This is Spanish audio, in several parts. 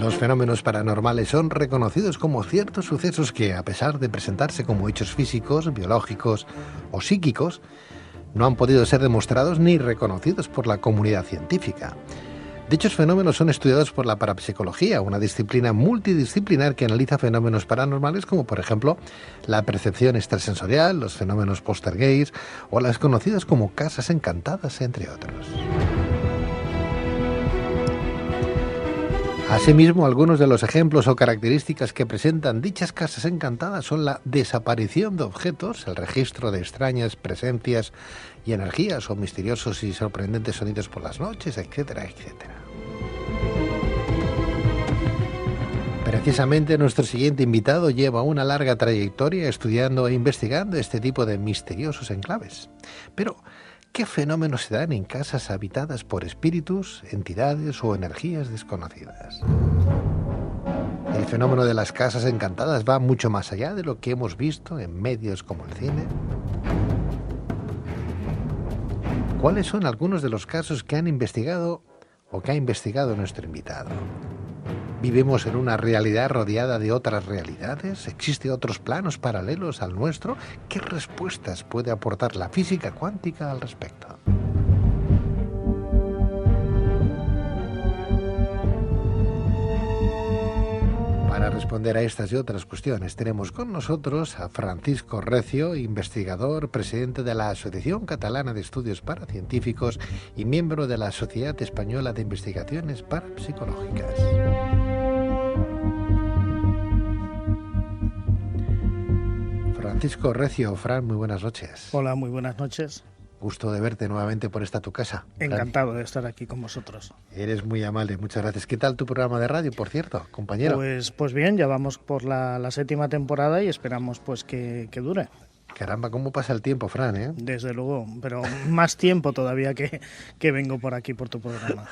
Los fenómenos paranormales son reconocidos como ciertos sucesos que, a pesar de presentarse como hechos físicos, biológicos o psíquicos, no han podido ser demostrados ni reconocidos por la comunidad científica. Dichos fenómenos son estudiados por la parapsicología, una disciplina multidisciplinar que analiza fenómenos paranormales como, por ejemplo, la percepción extrasensorial, los fenómenos poltergeist o las conocidas como casas encantadas, entre otros. Asimismo, algunos de los ejemplos o características que presentan dichas casas encantadas son la desaparición de objetos, el registro de extrañas presencias y energías o misteriosos y sorprendentes sonidos por las noches, etcétera, etcétera. Precisamente nuestro siguiente invitado lleva una larga trayectoria estudiando e investigando este tipo de misteriosos enclaves. Pero, ¿qué fenómenos se dan en casas habitadas por espíritus, entidades o energías desconocidas? El fenómeno de las casas encantadas va mucho más allá de lo que hemos visto en medios como el cine. ¿Cuáles son algunos de los casos que han investigado o que ha investigado nuestro invitado? ¿Vivimos en una realidad rodeada de otras realidades? ¿Existen otros planos paralelos al nuestro? ¿Qué respuestas puede aportar la física cuántica al respecto? Para responder a estas y otras cuestiones tenemos con nosotros a Francisco Recio, investigador, presidente de la Asociación Catalana de Estudios Paracientíficos y miembro de la Sociedad Española de Investigaciones Parapsicológicas. Francisco Recio, Fran, muy buenas noches. Hola, muy buenas noches. Gusto de verte nuevamente por esta tu casa. Encantado de estar aquí con vosotros. Eres muy amable, muchas gracias. ¿Qué tal tu programa de radio, por cierto, compañero? Pues bien, ya vamos por la 7ª temporada y esperamos pues que dure. Caramba, ¿cómo pasa el tiempo, Fran, eh? Desde luego, pero más tiempo todavía que vengo por aquí, por tu programa.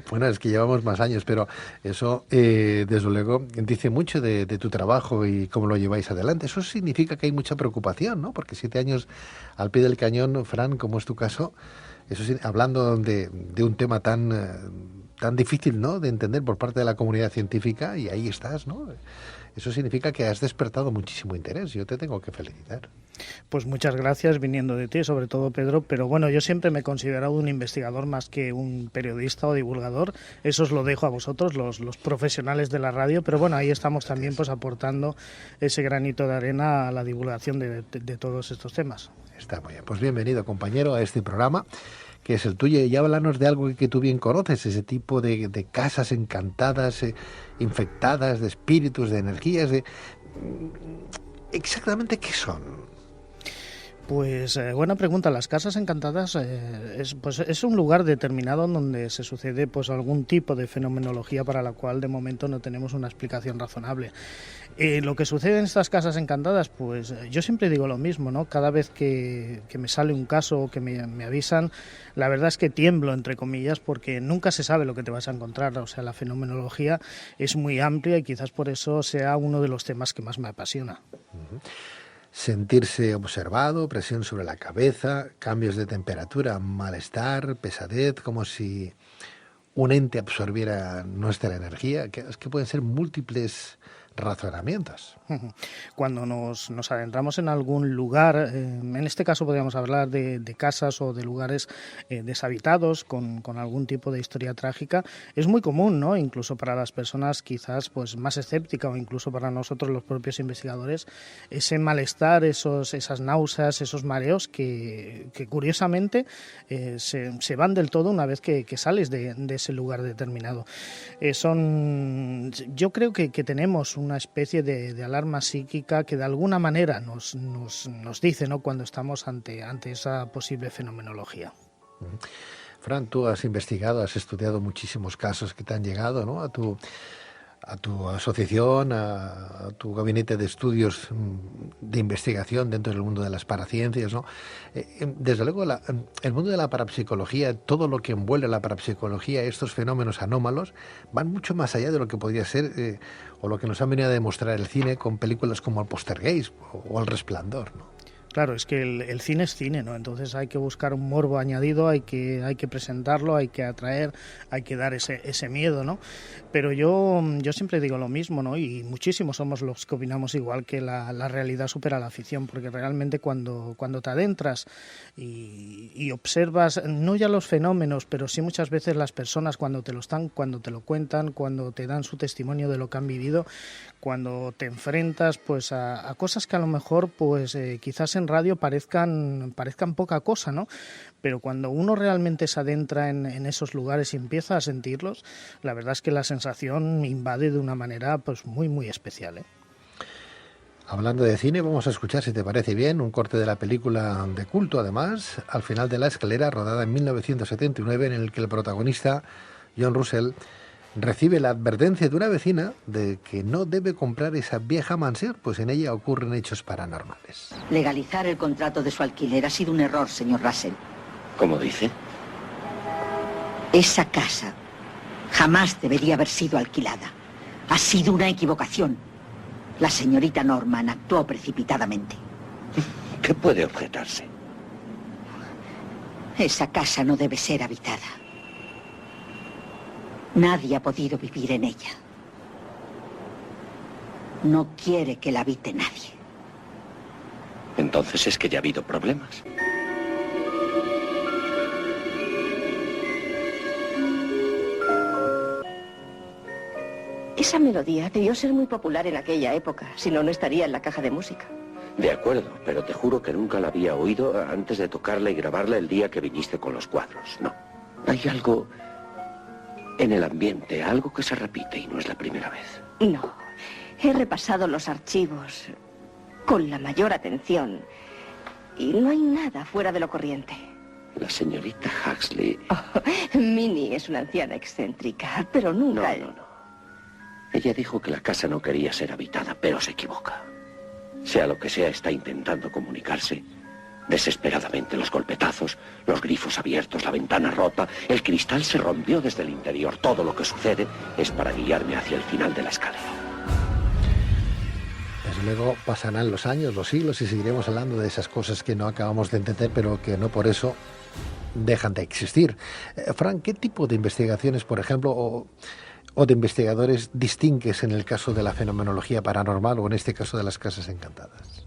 Bueno, es que llevamos más años, pero eso, desde luego, dice mucho de tu trabajo y cómo lo lleváis adelante. Eso significa que hay mucha preocupación, ¿no? Porque 7 años al pie del cañón, Fran, como es tu caso, eso sí, hablando de un tema tan difícil, ¿no?, de entender por parte de la comunidad científica, y ahí estás, ¿no? Eso significa que has despertado muchísimo interés. Yo te tengo que felicitar. Pues muchas gracias, viniendo de ti, sobre todo, Pedro. Pero bueno, yo siempre me he considerado un investigador más que un periodista o divulgador. Eso os lo dejo a vosotros, los profesionales de la radio. Pero bueno, ahí estamos también pues aportando ese granito de arena a la divulgación de todos estos temas. Está muy bien. Pues bienvenido, compañero, a este programa, que es el tuyo, y háblanos de algo que tú bien conoces, ese tipo de casas encantadas, infectadas de espíritus, de energías, exactamente qué son. Pues buena pregunta. Las casas encantadas es un lugar determinado donde se sucede pues algún tipo de fenomenología para la cual de momento no tenemos una explicación razonable. Lo que sucede en estas casas encantadas, pues yo siempre digo lo mismo, ¿no? Cada vez que me sale un caso o que me avisan, la verdad es que tiemblo, entre comillas, porque nunca se sabe lo que te vas a encontrar. O sea, la fenomenología es muy amplia y quizás por eso sea uno de los temas que más me apasiona. Uh-huh. Sentirse observado, presión sobre la cabeza, cambios de temperatura, malestar, pesadez, como si un ente absorbiera nuestra energía, es que pueden ser múltiples razonamientos. Cuando nos adentramos en algún lugar, en este caso podríamos hablar de casas o de lugares deshabitados con algún tipo de historia trágica, es muy común, ¿no? Incluso para las personas quizás pues más escépticas o incluso para nosotros los propios investigadores, ese malestar, esas náuseas, esos mareos que curiosamente se van del todo una vez que sales de ese lugar determinado. Yo creo que tenemos una especie de alarma psíquica que de alguna manera nos dice, ¿no?, cuando estamos ante esa posible fenomenología. Fran, tú has investigado, has estudiado muchísimos casos que te han llegado, ¿no?, a tu asociación, a tu gabinete de estudios de investigación dentro del mundo de las paraciencias, ¿no? Desde luego, el mundo de la parapsicología, todo lo que envuelve la parapsicología, estos fenómenos anómalos, van mucho más allá de lo que podría ser o lo que nos han venido a demostrar el cine con películas como El Poltergeist o El Resplandor, ¿no? Claro, es que el cine es cine, ¿no? Entonces hay que buscar un morbo añadido, hay que presentarlo, hay que atraer, hay que dar ese miedo, ¿no? Pero yo siempre digo lo mismo, ¿no? Y muchísimos somos los que opinamos igual, que la realidad supera la ficción, porque realmente cuando te adentras y observas, no ya los fenómenos, pero sí muchas veces las personas cuando te lo cuentan, cuando te dan su testimonio de lo que han vivido, cuando te enfrentas pues a cosas que a lo mejor pues quizás en radio parezcan poca cosa, ¿no? Pero cuando uno realmente se adentra en esos lugares y empieza a sentirlos, la verdad es que la sensación invade de una manera pues muy muy especial, ¿eh? Hablando de cine, vamos a escuchar, si te parece bien, un corte de la película de culto, además, Al final de la escalera, rodada en 1979, en el que el protagonista, John Russell, recibe la advertencia de una vecina de que no debe comprar esa vieja mansión, pues en ella ocurren hechos paranormales. Legalizar el contrato de su alquiler ha sido un error, señor Russell. ¿Cómo dice? Esa casa jamás debería haber sido alquilada. Ha sido una equivocación. La señorita Norman actuó precipitadamente. ¿Qué puede objetarse? Esa casa no debe ser habitada. Nadie ha podido vivir en ella. No quiere que la habite nadie. Entonces es que ya ha habido problemas. Esa melodía debió ser muy popular en aquella época, si no, no estaría en la caja de música. De acuerdo, pero te juro que nunca la había oído antes de tocarla y grabarla el día que viniste con los cuadros. No. Hay algo en el ambiente, algo que se repite y no es la primera vez. No, he repasado los archivos con la mayor atención y no hay nada fuera de lo corriente. La señorita Huxley... Oh, Minnie es una anciana excéntrica, pero nunca... No. Ella dijo que la casa no quería ser habitada, pero se equivoca. Sea lo que sea, está intentando comunicarse desesperadamente. Los golpetazos, los grifos abiertos, la ventana rota, el cristal se rompió desde el interior. Todo lo que sucede es para guiarme hacia el final de la escalera. Desde luego pasarán los años, los siglos y seguiremos hablando de esas cosas que no acabamos de entender, pero que no por eso dejan de existir. Frank, ¿qué tipo de investigaciones, por ejemplo, o de investigadores distingues en el caso de la fenomenología paranormal o en este caso de las casas encantadas?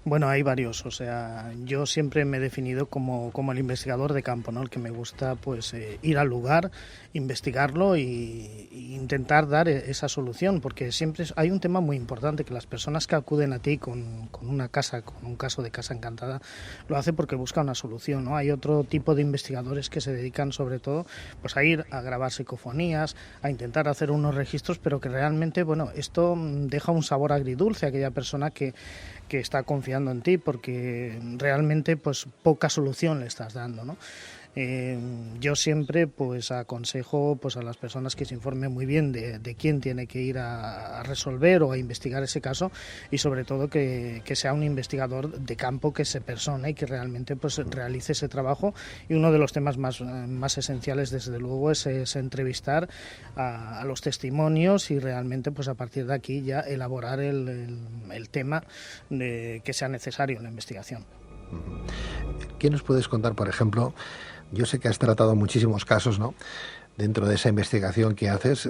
Bueno, hay varios, o sea, yo siempre me he definido como el investigador de campo, ¿no? El que me gusta pues ir al lugar, investigarlo y intentar dar esa solución, porque siempre hay un tema muy importante, que las personas que acuden a ti con una casa, con un caso de casa encantada, lo hacen porque buscan una solución, ¿no? Hay otro tipo de investigadores que se dedican sobre todo pues a ir a grabar psicofonías, a intentar hacer unos registros, pero que realmente, bueno, esto deja un sabor agridulce a aquella persona que está confiando en ti, porque realmente pues poca solución le estás dando, ¿no? Yo siempre pues aconsejo pues a las personas que se informen muy bien de quién tiene que ir a resolver o a investigar ese caso, y sobre todo que sea un investigador de campo que se persone y que realmente pues realice ese trabajo. Y uno de los temas más esenciales desde luego es entrevistar a los testimonios y realmente pues a partir de aquí ya elaborar el tema que sea necesario en la investigación. ¿Qué nos puedes contar, por ejemplo? Yo sé que has tratado muchísimos casos, ¿no?, dentro de esa investigación que haces,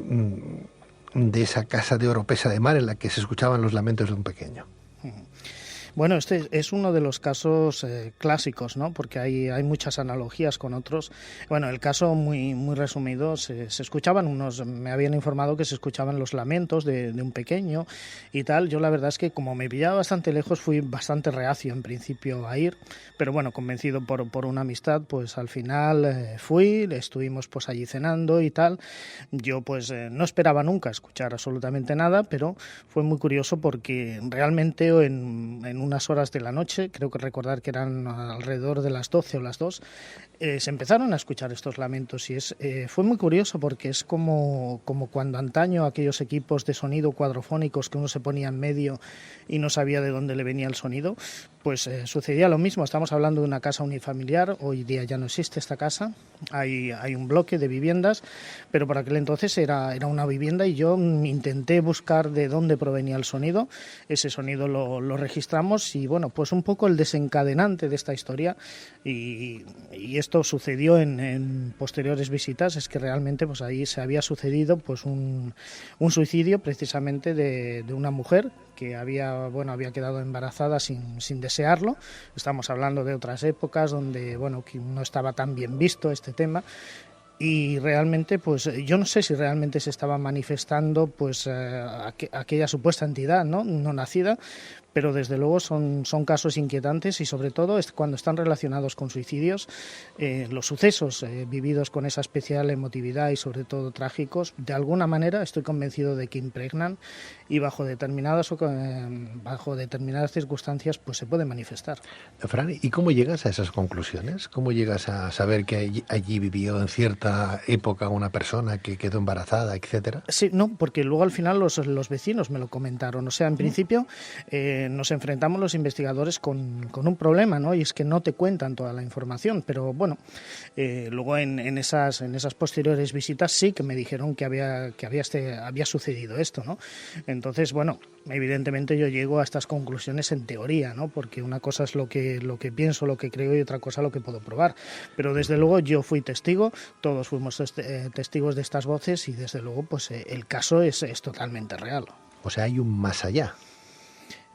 de esa casa de Oropesa de Mar en la que se escuchaban los lamentos de un pequeño. Bueno, este es uno de los casos clásicos, ¿no? Porque hay muchas analogías con otros. Bueno, el caso muy resumido, se escuchaban me habían informado que se escuchaban los lamentos de un pequeño y tal. Yo la verdad es que como me pillaba bastante lejos, fui bastante reacio en principio a ir, pero bueno, convencido por una amistad, pues al final fui, estuvimos pues allí cenando y tal. Yo pues no esperaba nunca escuchar absolutamente nada, pero fue muy curioso porque realmente en unas horas de la noche, creo que recordar que eran alrededor de las 12 o las 2, se empezaron a escuchar estos lamentos y fue muy curioso porque es como cuando antaño aquellos equipos de sonido cuadrofónicos que uno se ponía en medio y no sabía de dónde le venía el sonido, Pues sucedía lo mismo, estamos hablando de una casa unifamiliar, hoy día ya no existe esta casa, hay un bloque de viviendas, pero por aquel entonces era una vivienda y yo intenté buscar de dónde provenía el sonido, ese sonido lo registramos y bueno, pues un poco el desencadenante de esta historia y esto sucedió en posteriores visitas, es que realmente pues ahí se había sucedido pues un suicidio precisamente de una mujer que había quedado embarazada sin desearlo. Estamos hablando de otras épocas donde que no estaba tan bien visto este tema y realmente pues yo no sé si realmente se estaba manifestando pues aquella supuesta entidad no nacida, pero desde luego son casos inquietantes y sobre todo cuando están relacionados con suicidios, los sucesos vividos con esa especial emotividad y sobre todo trágicos, de alguna manera estoy convencido de que impregnan y bajo determinadas circunstancias pues se puede manifestar. Fran, ¿y cómo llegas a esas conclusiones? ¿Cómo llegas a saber que allí vivió en cierta época una persona que quedó embarazada, etcétera? Sí, no, porque luego al final los vecinos me lo comentaron. O sea, en principio nos enfrentamos los investigadores con un problema, ¿no? Y es que no te cuentan toda la información, pero bueno, luego en esas posteriores visitas sí que me dijeron que había sucedido esto, ¿no? Entonces, bueno, evidentemente yo llego a estas conclusiones en teoría, ¿no? Porque una cosa es lo que pienso, lo que creo y otra cosa lo que puedo probar. Pero desde luego yo fui testigo, todos fuimos testigos de estas voces y desde luego pues el caso es totalmente real. O sea, hay un más allá.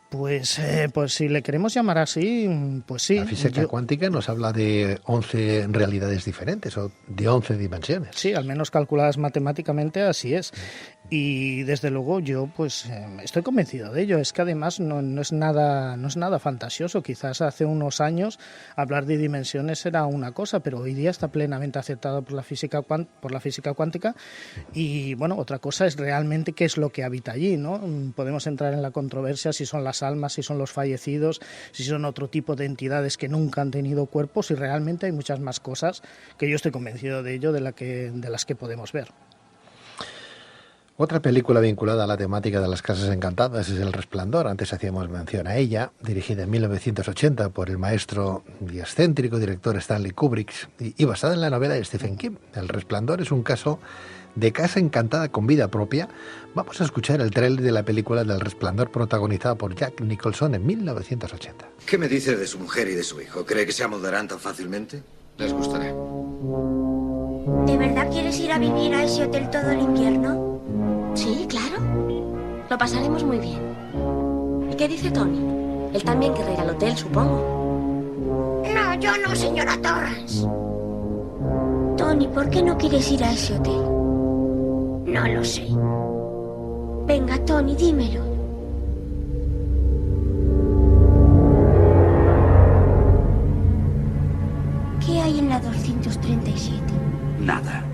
Pues si le queremos llamar así, pues sí. La física cuántica nos habla de 11 realidades diferentes o de 11 dimensiones. Sí, al menos calculadas matemáticamente así es. Y desde luego yo pues estoy convencido de ello. Es que además no es nada fantasioso. Quizás hace unos años hablar de dimensiones era una cosa, pero hoy día está plenamente aceptado por la física cuántica. Y bueno, otra cosa es realmente qué es lo que habita allí, ¿no? Podemos entrar en la controversia si son las almas, si son los fallecidos, si son otro tipo de entidades que nunca han tenido cuerpos y realmente hay muchas más cosas que yo estoy convencido de ello de las que podemos ver. Otra película vinculada a la temática de las casas encantadas es El Resplandor. Antes hacíamos mención a ella, dirigida en 1980 por el maestro y excéntrico director Stanley Kubrick y basada en la novela de Stephen King. El Resplandor es un caso de casa encantada con vida propia. Vamos a escuchar el tráiler de la película del Resplandor protagonizada por Jack Nicholson en 1980. ¿Qué me dice de su mujer y de su hijo? ¿Cree que se amoldarán tan fácilmente? Les gustará. ¿De verdad quieres ir a vivir a ese hotel todo el invierno? Sí, claro. Lo pasaremos muy bien. ¿Y qué dice Tony? Él también querrá ir al hotel, supongo. No, yo no, señora Torrance. Tony, ¿por qué no quieres ir a ese hotel? No lo sé. Venga, Tony, dímelo. ¿Qué hay en la 237? Nada.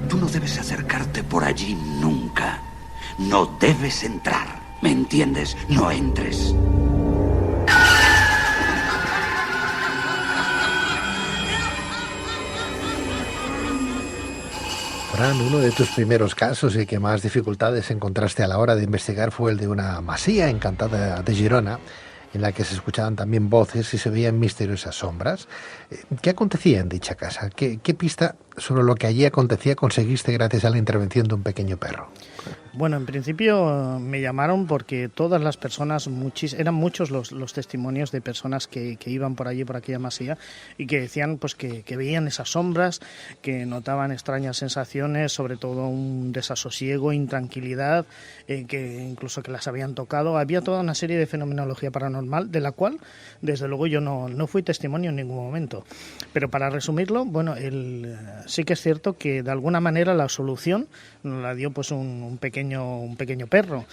Tú no debes acercarte por allí nunca. No debes entrar. ¿Me entiendes? No entres. Fran, uno de tus primeros casos y que más dificultades encontraste a la hora de investigar fue el de una masía encantada de Girona, en la que se escuchaban también voces y se veían misteriosas sombras. ¿Qué acontecía en dicha casa? ¿Qué pista sobre lo que allí acontecía conseguiste gracias a la intervención de un pequeño perro? Bueno, en principio me llamaron porque todas las personas, eran muchos los testimonios de personas que iban por allí, por aquella masía, y que decían pues que veían esas sombras, que notaban extrañas sensaciones, sobre todo un desasosiego, intranquilidad, que incluso que las habían tocado. Había toda una serie de fenomenología paranormal, de la cual, desde luego, yo no fui testimonio en ningún momento. Pero para resumirlo, bueno, sí que es cierto que de alguna manera la solución nos la dio pues un pequeño perro,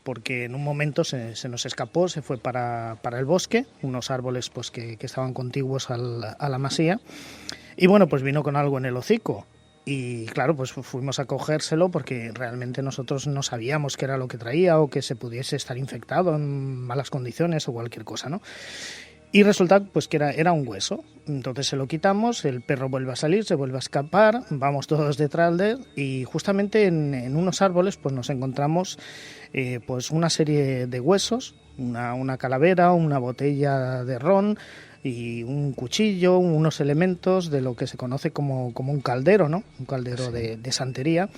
porque en un momento se nos escapó, se fue para el bosque, unos árboles pues que estaban contiguos a la masía, y bueno, pues vino con algo en el hocico. Y claro, pues fuimos a cogérselo porque realmente nosotros no sabíamos qué era lo que traía o que se pudiese estar infectado en malas condiciones o cualquier cosa, ¿no? Y resulta pues que era un hueso. Entonces se lo quitamos, el perro vuelve a salir, se vuelve a escapar, vamos todos detrás de él y justamente en unos árboles pues nos encontramos pues una serie de huesos una calavera, una botella de ron y un cuchillo, unos elementos de lo que se conoce como un caldero, ¿no? Un caldero de santería.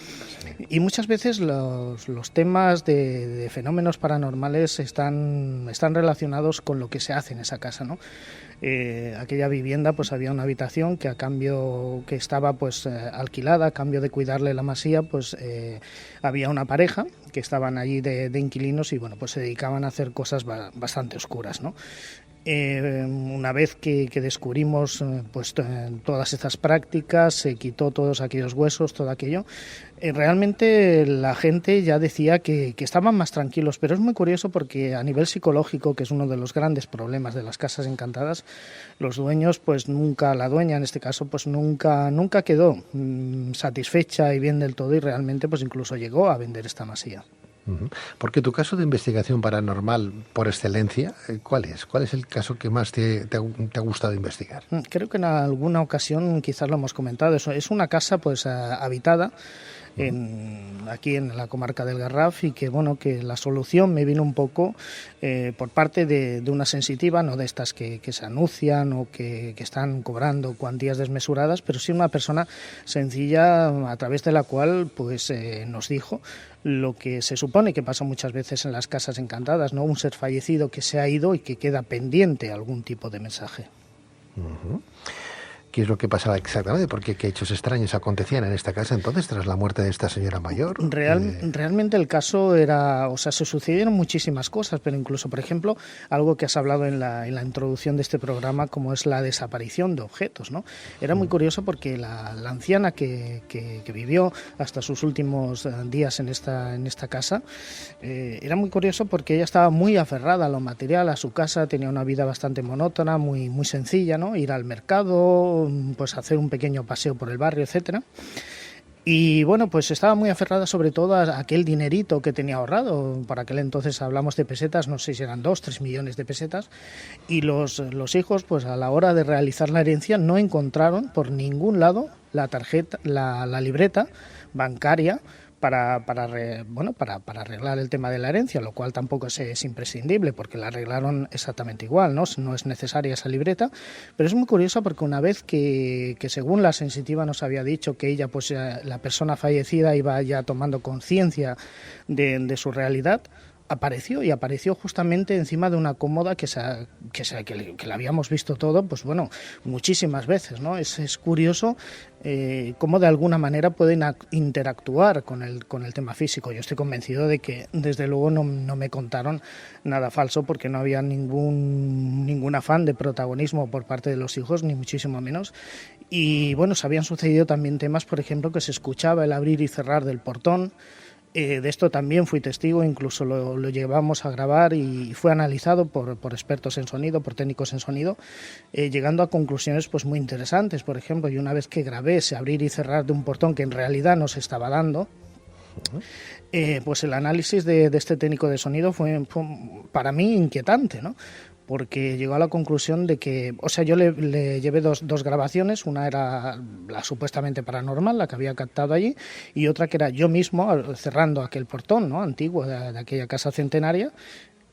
Y muchas veces los temas de fenómenos paranormales están relacionados con lo que se hace en esa casa, ¿no? Aquella vivienda, pues había una habitación que que estaba pues alquilada, a cambio de cuidarle la masía, pues había una pareja que estaban allí de inquilinos y bueno, pues se dedicaban a hacer cosas bastante oscuras, ¿no? Una vez que descubrimos pues todas estas prácticas, se quitó todos aquellos huesos, todo aquello, realmente la gente ya decía que estaban más tranquilos, pero es muy curioso porque a nivel psicológico, que es uno de los grandes problemas de las casas encantadas, los dueños, pues nunca, la dueña en este caso, pues nunca quedó satisfecha y bien del todo, y realmente pues incluso llegó a vender esta masía. Porque tu caso de investigación paranormal por excelencia, ¿cuál es? ¿Cuál es el caso que más te ha gustado investigar? Creo que en alguna ocasión quizás lo hemos comentado. Es una casa pues habitada aquí en la comarca del Garraf, y que bueno, que la solución me vino un poco por parte de una sensitiva, no de estas que se anuncian o que están cobrando cuantías desmesuradas, pero sí una persona sencilla a través de la cual pues nos dijo lo que se supone que pasa muchas veces en las casas encantadas, ¿no? Un ser fallecido que se ha ido y que queda pendiente algún tipo de mensaje. ¿Qué es lo que pasaba exactamente? Porque qué hechos extraños acontecían en esta casa entonces tras la muerte de esta señora mayor. Realmente el caso era, o sea, se sucedieron muchísimas cosas, pero incluso, por ejemplo, algo que has hablado en la introducción de este programa, como es la desaparición de objetos, ¿no? Era muy curioso porque la anciana que vivió hasta sus últimos días en esta casa, era muy curioso porque ella estaba muy aferrada a lo material, a su casa, tenía una vida bastante monótona, muy sencilla, ¿no? Ir al mercado, pues hacer un pequeño paseo por el barrio, etcétera. Y bueno, pues estaba muy aferrada sobre todo a aquel dinerito que tenía ahorrado. Para aquel entonces hablamos de pesetas, no sé si eran 2-3 millones de pesetas. Y los hijos, pues a la hora de realizar la herencia, no encontraron por ningún lado la tarjeta, la libreta bancaria para arreglar el tema de la herencia, lo cual tampoco es imprescindible porque la arreglaron exactamente igual, ¿no? No es necesaria esa libreta, pero es muy curioso porque una vez que según la sensitiva nos había dicho que ella, pues la persona fallecida iba ya tomando conciencia de su realidad, apareció justamente encima de una cómoda que la habíamos visto todo, pues bueno, muchísimas veces, ¿no? Es curioso cómo de alguna manera pueden interactuar con el tema físico. Yo estoy convencido de que desde luego no me contaron nada falso, porque no había ningún afán de protagonismo por parte de los hijos, ni muchísimo menos. Y bueno, se habían sucedido también temas, por ejemplo, que se escuchaba el abrir y cerrar del portón. De esto también fui testigo, incluso lo llevamos a grabar y fue analizado por expertos en sonido, por técnicos en sonido, llegando a conclusiones pues muy interesantes. Por ejemplo, y una vez que grabé ese abrir y cerrar de un portón que en realidad no se estaba dando, pues el análisis de este técnico de sonido fue para mí inquietante, ¿no? Porque llegó a la conclusión de que, o sea, yo le llevé dos grabaciones, una era la supuestamente paranormal, la que había captado allí, y otra que era yo mismo cerrando aquel portón, ¿no?, antiguo de aquella casa centenaria,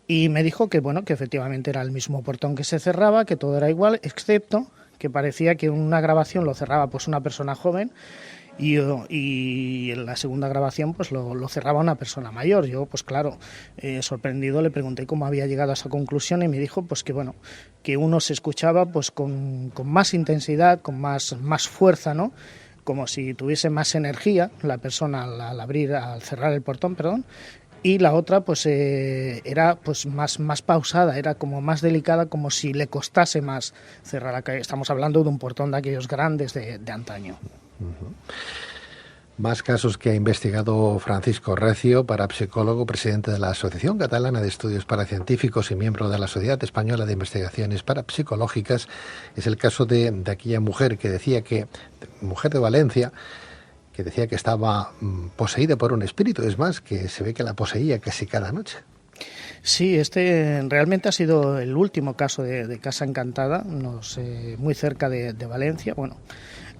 y me dijo que, bueno, que efectivamente era el mismo portón que se cerraba, que todo era igual, excepto que parecía que una grabación lo cerraba pues una persona joven, y en la segunda grabación pues lo cerraba una persona mayor. Yo, pues claro, sorprendido le pregunté cómo había llegado a esa conclusión, y me dijo pues que bueno, que uno se escuchaba pues con más intensidad, con más fuerza, ¿no?, como si tuviese más energía la persona al cerrar el portón, perdón. Y la otra pues era pues más pausada, era como más delicada, como si le costase más cerrar. Estamos hablando de un portón de aquellos grandes de antaño. Más casos que ha investigado Francisco Recio, parapsicólogo, presidente de la Asociación Catalana de Estudios Paracientíficos y miembro de la Sociedad Española de Investigaciones Parapsicológicas. Es el caso de aquella mujer que decía mujer de Valencia, que decía que estaba poseída por un espíritu. Es más, que se ve que la poseía casi cada noche. Sí, este realmente ha sido el último caso de Casa Encantada, muy cerca de Valencia. Bueno,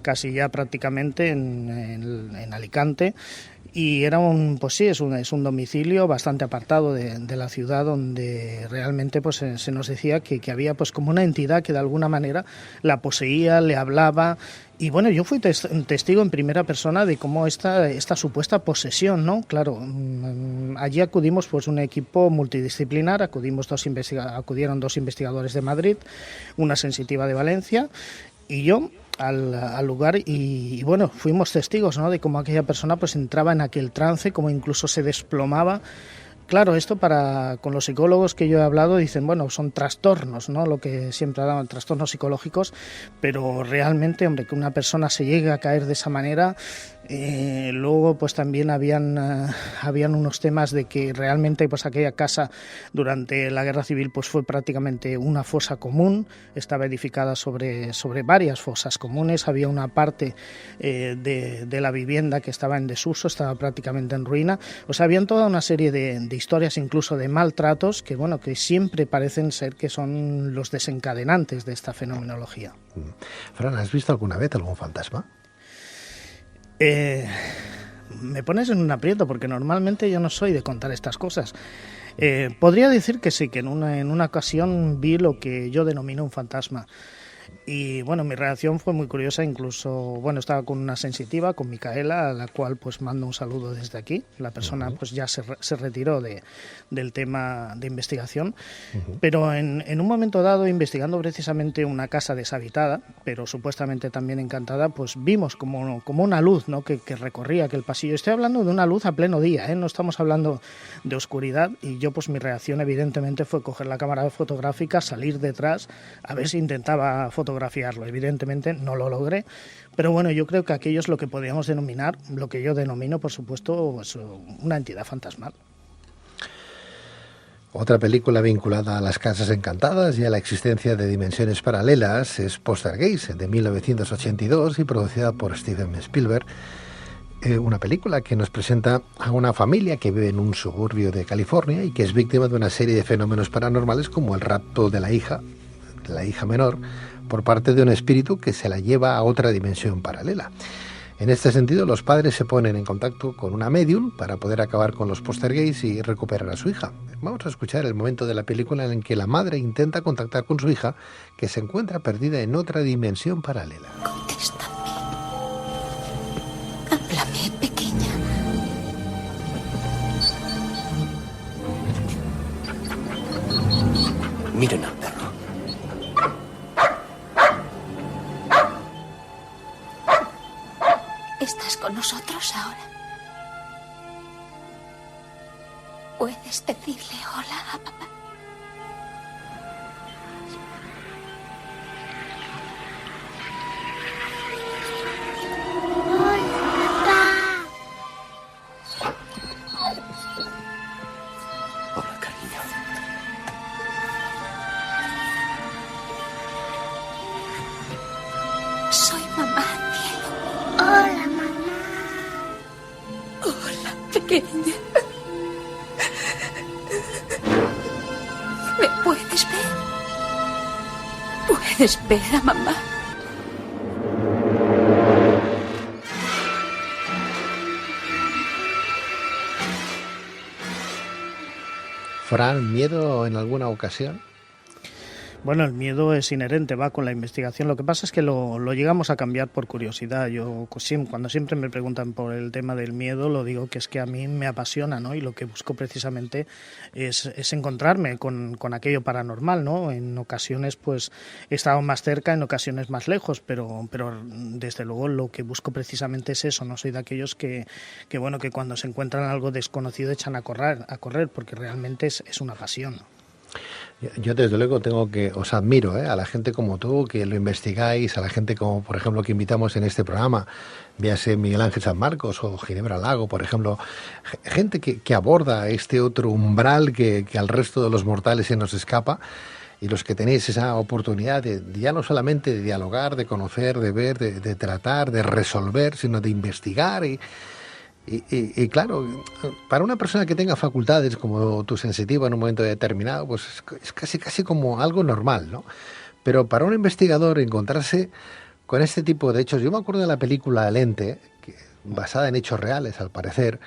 casi ya prácticamente en Alicante. Y era pues sí, es un domicilio bastante apartado de la ciudad, donde realmente pues se nos decía que había pues como una entidad que de alguna manera la poseía, le hablaba. Y bueno, yo fui testigo en primera persona de cómo esta supuesta posesión, ¿no? Claro, allí acudimos pues un equipo multidisciplinar, acudieron 2 investigadores de Madrid, una sensitiva de Valencia y yo al lugar y bueno, fuimos testigos, ¿no?, de cómo aquella persona pues entraba en aquel trance, cómo incluso se desplomaba. Claro, esto con los psicólogos que yo he hablado dicen, bueno, son trastornos, ¿no?, lo que siempre hablaban, trastornos psicológicos, pero realmente, hombre, que una persona se llegue a caer de esa manera. Luego pues también habían unos temas de que realmente pues aquella casa durante la Guerra Civil pues fue prácticamente una fosa común, estaba edificada sobre varias fosas comunes, había una parte de la vivienda que estaba en desuso, estaba prácticamente en ruina, o sea, habían toda una serie de historias, incluso de maltratos, que bueno, que siempre parecen ser que son los desencadenantes de esta fenomenología. Fran, ¿has visto alguna vez algún fantasma? Me pones en un aprieto porque normalmente yo no soy de contar estas cosas. Podría decir que sí, que en una ocasión vi lo que yo denomino un fantasma. Y bueno, mi reacción fue muy curiosa, incluso, bueno, estaba con una sensitiva, con Micaela, a la cual pues mando un saludo desde aquí. La persona pues ya se retiró del tema de investigación, pero en un momento dado, investigando precisamente una casa deshabitada, pero supuestamente también encantada, pues vimos como una luz, ¿no?, que recorría aquel pasillo. Estoy hablando de una luz a pleno día, no estamos hablando de oscuridad, y yo pues mi reacción evidentemente fue coger la cámara fotográfica, salir detrás, a ver si intentaba fotografiarlo. Evidentemente no lo logré, pero bueno, yo creo que aquello es lo que podríamos denominar, lo que yo denomino, por supuesto, pues, una entidad fantasmal. Otra película vinculada a las casas encantadas y a la existencia de dimensiones paralelas es Poltergeist, de 1982 y producida por Steven Spielberg. Una película que nos presenta a una familia que vive en un suburbio de California y que es víctima de una serie de fenómenos paranormales, como el rapto de la hija menor, por parte de un espíritu que se la lleva a otra dimensión paralela. En este sentido, los padres se ponen en contacto con una medium para poder acabar con los poltergeists y recuperar a su hija. Vamos a escuchar el momento de la película en el que la madre intenta contactar con su hija, que se encuentra perdida en otra dimensión paralela. Contéstame. Háblame, pequeña. Miren al perro. ¿Estás con nosotros ahora? ¿Puedes decirle hola a papá? Hola, cariño. Soy mamá, cielo. Hola, mamá. Hola, pequeña. ¿Me puedes ver? ¿Puedes ver a mamá? Fran, ¿miedo en alguna ocasión? Bueno, el miedo es inherente, va con la investigación. Lo que pasa es que lo llegamos a cambiar por curiosidad. Yo cuando siempre me preguntan por el tema del miedo, lo digo que es que a mí me apasiona, ¿no? Y lo que busco precisamente es encontrarme con aquello paranormal, ¿no? En ocasiones pues he estado más cerca, en ocasiones más lejos, pero desde luego lo que busco precisamente es eso. No soy de aquellos que cuando se encuentran algo desconocido echan a correr, porque realmente es una pasión. Yo desde luego os admiro, a la gente como tú, que lo investigáis, a la gente como, por ejemplo, que invitamos en este programa, véase Miguel Ángel San Marcos o Ginebra Lago, por ejemplo, gente que aborda este otro umbral que al resto de los mortales se nos escapa, y los que tenéis esa oportunidad de ya no solamente de dialogar, de conocer, de ver, de tratar, de resolver, sino de investigar y claro, para una persona que tenga facultades como tu sensitiva en un momento determinado, pues es casi como algo normal, ¿no? Pero para un investigador encontrarse con este tipo de hechos. Yo me acuerdo de la película El Ente, basada en hechos reales, al parecer.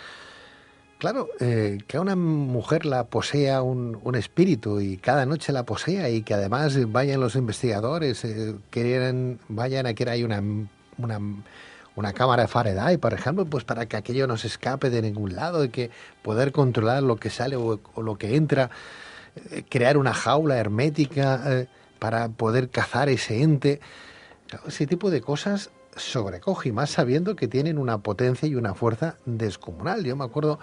Claro, que a una mujer la posea un espíritu y cada noche la posea, y que además vayan los investigadores, vayan a que hay una cámara de Faraday, por ejemplo, pues para que aquello no se escape de ningún lado, y que poder controlar lo que sale o lo que entra, crear una jaula hermética para poder cazar ese ente. Claro, ese tipo de cosas sobrecoge, y más sabiendo que tienen una potencia y una fuerza descomunal. Yo me acuerdo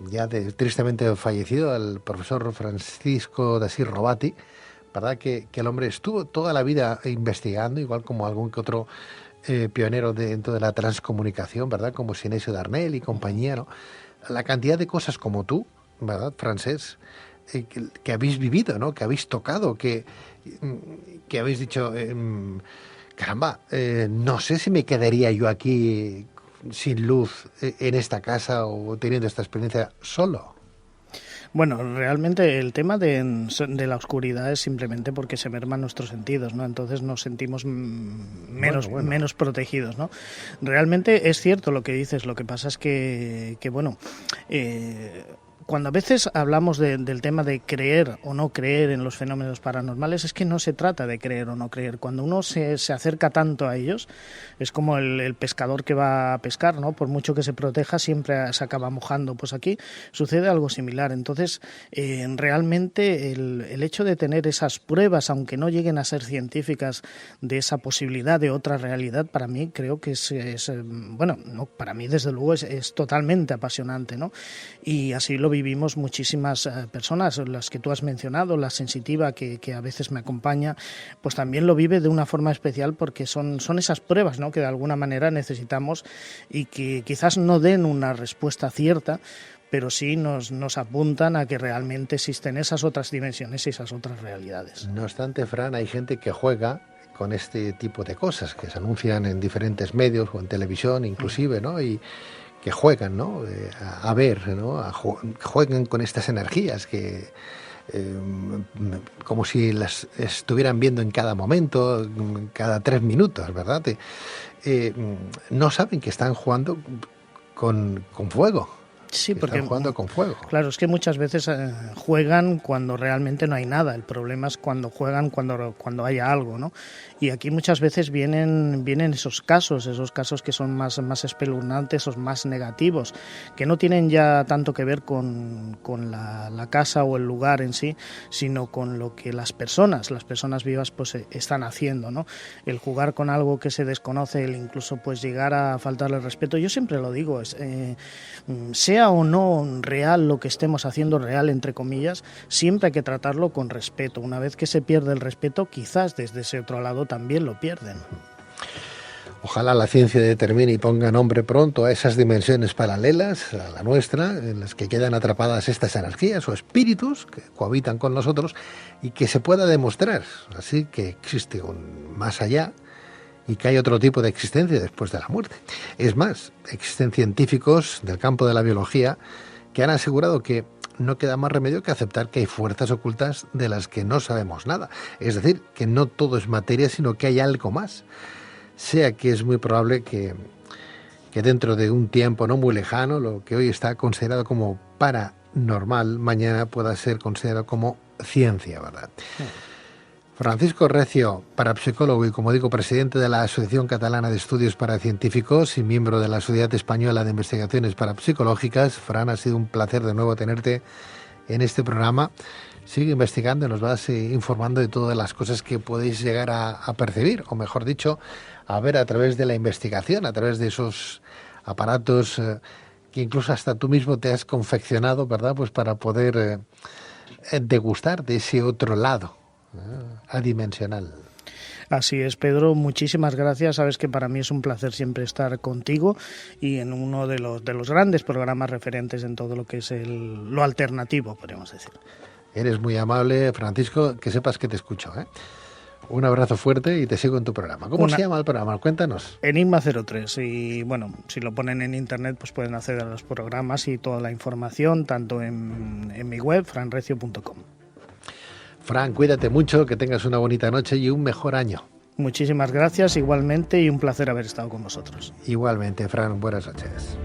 ya tristemente fallecido el profesor Francisco de Asís Robati, ¿verdad? Que el hombre estuvo toda la vida investigando, igual como algún que otro pionero dentro de la transcomunicación, ¿verdad? Como Sinesio Darnell y compañía, ¿no? La cantidad de cosas como tú, ¿verdad, Francés? Que habéis vivido, ¿no? Que habéis tocado, que habéis dicho, caramba, no sé si me quedaría yo aquí sin luz en esta casa o teniendo esta experiencia solo. Bueno, realmente el tema de la oscuridad es simplemente porque se merman nuestros sentidos, ¿no? Entonces nos sentimos menos protegidos, ¿no? Realmente es cierto lo que dices, lo que pasa es que cuando a veces hablamos del tema de creer o no creer en los fenómenos paranormales, es que no se trata de creer o no creer. Cuando uno se acerca tanto a ellos, es como el pescador que va a pescar, ¿no? Por mucho que se proteja, siempre se acaba mojando. Pues aquí sucede algo similar. Entonces, realmente el hecho de tener esas pruebas, aunque no lleguen a ser científicas, de esa posibilidad de otra realidad, para mí creo que para mí desde luego es totalmente apasionante, ¿no? Y así lo vivimos muchísimas personas, las que tú has mencionado, la sensitiva que a veces me acompaña, pues también lo vive de una forma especial, porque son esas pruebas, ¿no?, que de alguna manera necesitamos y que quizás no den una respuesta cierta, pero sí nos apuntan a que realmente existen esas otras dimensiones y esas otras realidades. No obstante, Fran, hay gente que juega con este tipo de cosas, que se anuncian en diferentes medios o en televisión inclusive, ¿no? Y que juegan, ¿no? A ver, ¿no? Juegan con estas energías que como si las estuvieran viendo en cada momento, cada 3 minutos, ¿verdad? No saben que están jugando con fuego. Sí, porque están jugando con fuego. Claro, es que muchas veces juegan cuando realmente no hay nada. El problema es cuando juegan cuando haya algo, ¿no? Y aquí muchas veces vienen esos casos que son más espeluznantes o más negativos, que no tienen ya tanto que ver con la casa o el lugar en sí, sino con lo que las personas vivas pues están haciendo, ¿no? El jugar con algo que se desconoce, el incluso pues llegar a faltarle el respeto. Yo siempre lo digo, sea o no real lo que estemos haciendo, real entre comillas, siempre hay que tratarlo con respeto. Una vez que se pierde el respeto, quizás desde ese otro lado también lo pierden. Ojalá la ciencia determine y ponga nombre pronto a esas dimensiones paralelas a la nuestra, en las que quedan atrapadas estas energías o espíritus que cohabitan con nosotros, y que se pueda demostrar así que existe un más allá y que hay otro tipo de existencia después de la muerte. Es más, existen científicos del campo de la biología que han asegurado que no queda más remedio que aceptar que hay fuerzas ocultas de las que no sabemos nada. Es decir, que no todo es materia, sino que hay algo más. Sea que es muy probable que dentro de un tiempo no muy lejano, lo que hoy está considerado como paranormal, mañana pueda ser considerado como ciencia, ¿verdad? Francisco Recio, parapsicólogo y, como digo, presidente de la Asociación Catalana de Estudios Paracientíficos y miembro de la Sociedad Española de Investigaciones Parapsicológicas. Fran, ha sido un placer de nuevo tenerte en este programa. Sigue investigando y nos vas informando de todas las cosas que podéis llegar a percibir, o mejor dicho, a ver a través de la investigación, a través de esos aparatos que incluso hasta tú mismo te has confeccionado, ¿verdad? Pues para poder degustar de ese otro lado adimensional. Así es, Pedro, muchísimas gracias. Sabes que para mí es un placer siempre estar contigo y en uno de los grandes programas referentes en todo lo que es lo alternativo, podríamos decir. Eres muy amable, Francisco, que sepas que te escucho, ¿eh? Un abrazo fuerte y te sigo en tu programa. ¿Cómo se llama el programa? Cuéntanos. Enigma 03, y bueno, si lo ponen en internet pues pueden acceder a los programas y toda la información, tanto en mi web, franrecio.com. Fran, cuídate mucho, que tengas una bonita noche y un mejor año. Muchísimas gracias igualmente y un placer haber estado con vosotros. Igualmente, Fran, buenas noches.